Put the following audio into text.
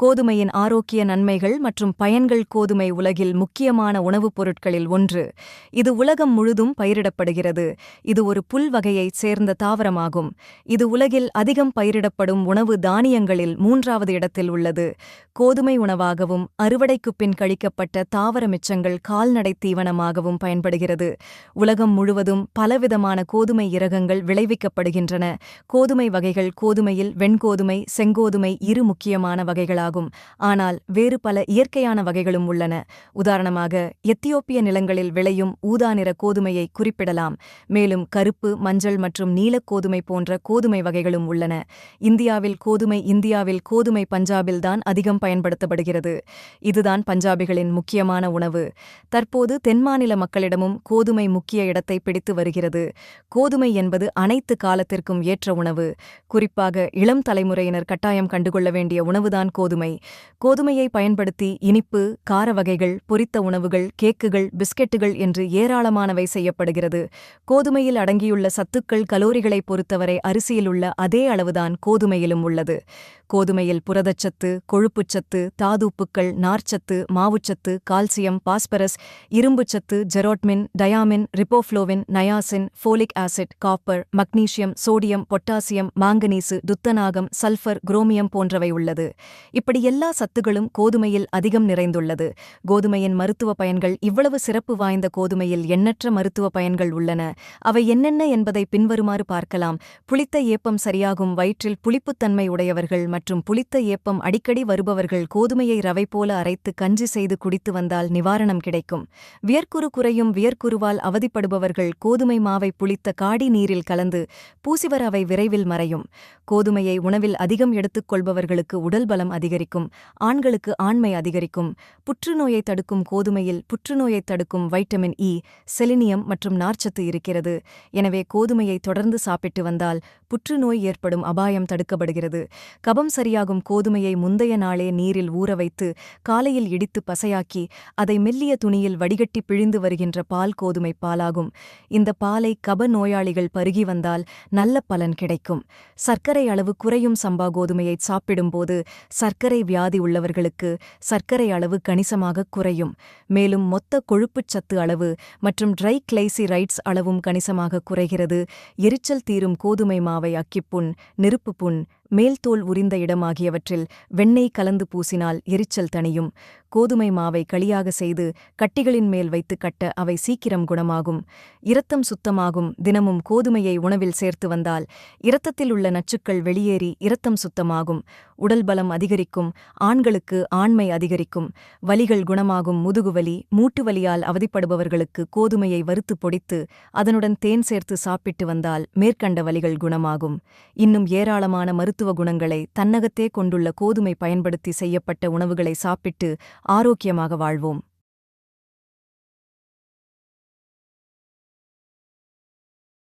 கோதுமையின் ஆரோக்கிய நன்மைகள் மற்றும் பயன்கள். கோதுமை உலகில் முக்கியமான உணவுப் பொருட்களில் ஒன்று. இது உலகம் முழுதும் பயிரிடப்படுகிறது. இது ஒரு புல் வகையைச் சேர்ந்த தாவரமாகும். இது உலகில் அதிகம் பயிரிடப்படும் உணவு தானியங்களில் 3வது இடத்தில் உள்ளது. கோதுமை உணவாகவும் அறுவடைக்குப் பின் கழிக்கப்பட்ட தாவர மிச்சங்கள் கால்நடை தீவனமாகவும் பயன்படுகிறது. உலகம் முழுவதும் பலவிதமான கோதுமை இரகங்கள் விளைவிக்கப்படுகின்றன. கோதுமை வகைகள் கோதுமையில் வெண்கோதுமை, செங்கோதுமை இரு முக்கியமான வகைகளாகும். ஆனால் வேறு பல இயற்கையான வகைகளும் உள்ளன. உதாரணமாக, எத்தியோப்பிய நிலங்களில் விளையும் ஊதா நிற கோதுமையை குறிப்பிடலாம். மேலும் கருப்பு, மஞ்சள் மற்றும் நீலக் கோதுமை போன்ற கோதுமை வகைகளும் உள்ளன. இந்தியாவில் கோதுமை பஞ்சாபில்தான் அதிகம் பயன்படுத்தப்படுகிறது. இதுதான் பஞ்சாபிகளின் முக்கியமான உணவு. தற்போது தென்மாநில மக்களிடமும் கோதுமை முக்கிய இடத்தை பிடித்து வருகிறது. கோதுமை என்பது அனைத்து காலத்திற்கும் ஏற்ற உணவு. குறிப்பாக இளம் தலைமுறையினர் கட்டாயம் கண்டுகொள்ள வேண்டிய உணவுதான் கோதுமை. கோதுமையை பயன்படுத்தி இனிப்பு, கார வகைகள், பொரித்த உணவுகள், கேக்குகள், பிஸ்கெட்டுகள் என்று ஏராளமானவை செய்யப்படுகிறது. கோதுமையில் அடங்கியுள்ள சத்துக்கள் கலோரிகளைப் பொறுத்தவரை அரிசியில் உள்ள அதே அளவுதான் கோதுமையிலும் உள்ளது. கோதுமையில் புரதச்சத்து, கொழுப்புச்சத்து, தாதுப்புக்கள், நார்ச்சத்து, மாவுச்சத்து, கால்சியம், பாஸ்பரஸ், இரும்புச்சத்து, ஜெரோட்மின், thiamine, riboflavin, niacin, folic acid, copper, magnesium, sodium, potassium, manganese, துத்தநாகம், சல்ஃபர், குரோமியம் போன்றவை உள்ளது. இப்படி எல்லா சத்துகளும் கோதுமையில் அதிகம் நிறைந்துள்ளது. கோதுமையின் மருத்துவ பயன்கள். இவ்வளவு சிறப்பு வாய்ந்த கோதுமையில் எண்ணற்ற மருத்துவ பயன்கள் உள்ளன. அவை என்னென்ன என்பதை பின்வருமாறு பார்க்கலாம். புளித்த ஏப்பம் சரியாகும். வயிற்றில் புளிப்புத்தன்மை உடையவர்கள் மற்றும் புளித்த ஏப்பம் அடிக்கடி வருபவர்கள் கோதுமையை ரவை போல அரைத்து கஞ்சி செய்து குடித்து வந்தால் நிவாரணம் கிடைக்கும். வியர்க்குரு குறையும். வியர்க்குருவால் அவதிப்படுபவர்கள் கோதுமை மாவை புளித்த காடி நீரில் கலந்து பூசிவர் அவை விரைவில் மறையும். கோதுமையை உணவில் அதிகம் எடுத்துக் கொள்பவர்களுக்கு உடல் பலம் அதிகரிக்கும். ஆண்களுக்கு ஆண்மை அதிகரிக்கும். புற்றுநோயை தடுக்கும். கோதுமையில் புற்றுநோயை தடுக்கும் வைட்டமின் இ, செலினியம் மற்றும் நார்ச்சத்து இருக்கிறது. எனவே கோதுமையை தொடர்ந்து சாப்பிட்டு வந்தால் புற்றுநோய் ஏற்படும் அபாயம் தடுக்கப்படுகிறது. கபம் சரியாகும். கோதுமையை முந்தைய நாளே நீரில் ஊற வைத்து காலையில் இடித்து பசையாக்கி அதை மெல்லிய துணியில் வடிகட்டி பிழிந்து வருகின்ற பால் கோதுமை பாலாகும். இந்த பாலை கப நோயாளிகள் பருகி வந்தால் நல்ல பலன் கிடைக்கும். சர்க்கரை அளவு குறையும். சம்பா கோதுமையை சாப்பிடும்போது சர்க்கரை வியாதி உள்ளவர்களுக்கு சர்க்கரை அளவு கணிசமாக குறையும். மேலும் மொத்த கொழுப்புச் சத்து அளவு மற்றும் ட்ரைக்ளைசிரைட்ஸ் அளவும் கணிசமாக குறைகிறது. எரிச்சல் தீரும். கோதுமை மாவை அக்கிப்புண், நெருப்பு புண், மேல்தோல் உரிந்த இடம் ஆகியவற்றில் வெண்ணெய் கலந்து பூசினால் எரிச்சல் தணியும். கோதுமை மாவை களியாக செய்து கட்டிகளின் மேல் வைத்து கட்ட அவை சீக்கிரம் குணமாகும். இரத்தம் சுத்தமாகும். தினமும் கோதுமையை உணவில் சேர்த்து வந்தால் இரத்தத்தில் உள்ள நச்சுக்கள் வெளியேறி இரத்தம் சுத்தமாகும். உடல் பலம் அதிகரிக்கும். ஆண்களுக்கு ஆண்மை அதிகரிக்கும். வலிகள் குணமாகும். முதுகுவலி, மூட்டுவலியால் அவதிப்படுபவர்களுக்கு கோதுமையை வறுத்து பொடித்து அதனுடன் தேன் சேர்த்து சாப்பிட்டு வந்தால் மேற்கண்ட வலிகள் குணமாகும். இன்னும் ஏராளமான மருத்துவ குணங்களை தன்னகத்தே கொண்டுள்ள கோதுமை பயன்படுத்தி செய்யப்பட்ட உணவுகளை சாப்பிட்டு ஆரோக்கியமாக வாழ்வோம்.